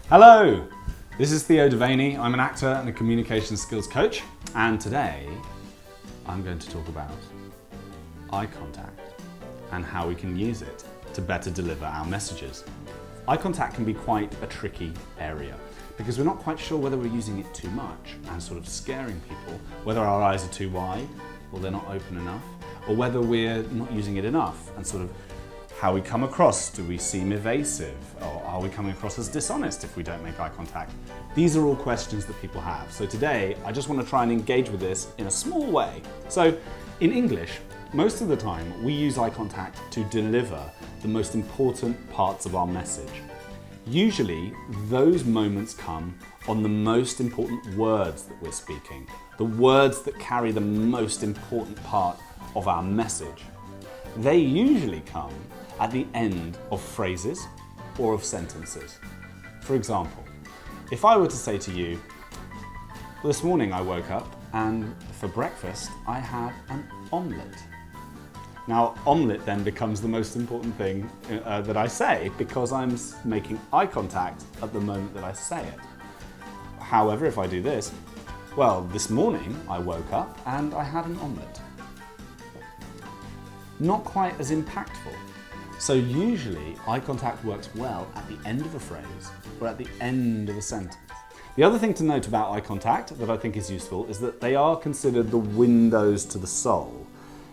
Hello, this is Theo. I'm an actor and a communication skills coach, and today I'm going to talk about eye contact and how we can use it to better deliver our messages. Eye contact can be quite a tricky area because we're not quite sure whether we're using it too much and sort of scaring people, whether our eyes are too wide or they're not open enough, or whether we're not using it enough and sort of how we come across. Do we seem evasive, or are we coming across as dishonest if we don't make eye contact? These are all questions that people have. So today, I just want to try and engage with this in a small way. So in English, most of the time, we use eye contact to deliver the most important parts of our message. Usually, those moments come on the most important words that we're speaking, the words that carry the most important part of our message. They usually come at the end of phrases or of sentences. For example, if I were to say to you, this morning I woke up and for breakfast I had an omelette. Now, omelette then becomes the most important thing that I say because I'm making eye contact at the moment that I say it. However, if I do this, well, this morning I woke up and I had an omelette. Not quite as impactful. So usually eye contact works well at the end of a phrase or at the end of a sentence. The other thing to note about eye contact that I think is useful is that they are considered the windows to the soul.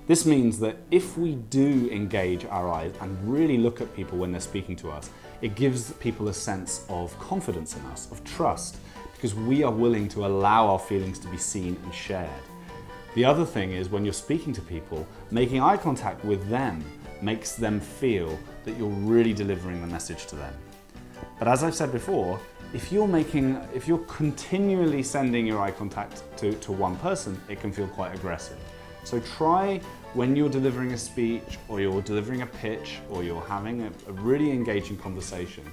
This means that if we do engage our eyes and really look at people when they're speaking to us, it gives people a sense of confidence in us, of trust, because we are willing to allow our feelings to be seen and shared. The other thing is when you're speaking to people, making eye contact with them makes them feel that you're really delivering the message to them. But as I've said before, if you're continually sending your eye contact to one person, it can feel quite aggressive. So try when you're delivering a speech or you're delivering a pitch or you're having a really engaging conversation,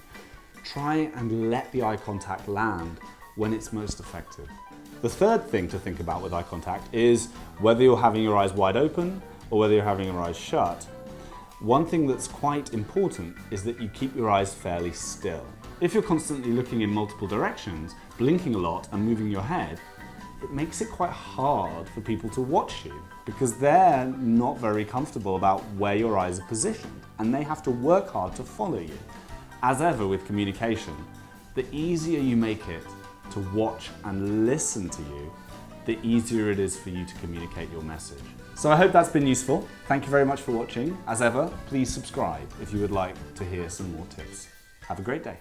try and let the eye contact land when it's most effective. The third thing to think about with eye contact is whether you're having your eyes wide open or whether you're having your eyes shut. One thing that's quite important is that you keep your eyes fairly still. If you're constantly looking in multiple directions, blinking a lot and moving your head, it makes it quite hard for people to watch you because they're not very comfortable about where your eyes are positioned and they have to work hard to follow you. As ever with communication, the easier you make it to watch and listen to you, the easier it is for you to communicate your message. So I hope that's been useful. Thank you very much for watching. As ever, please subscribe if you would like to hear some more tips. Have a great day.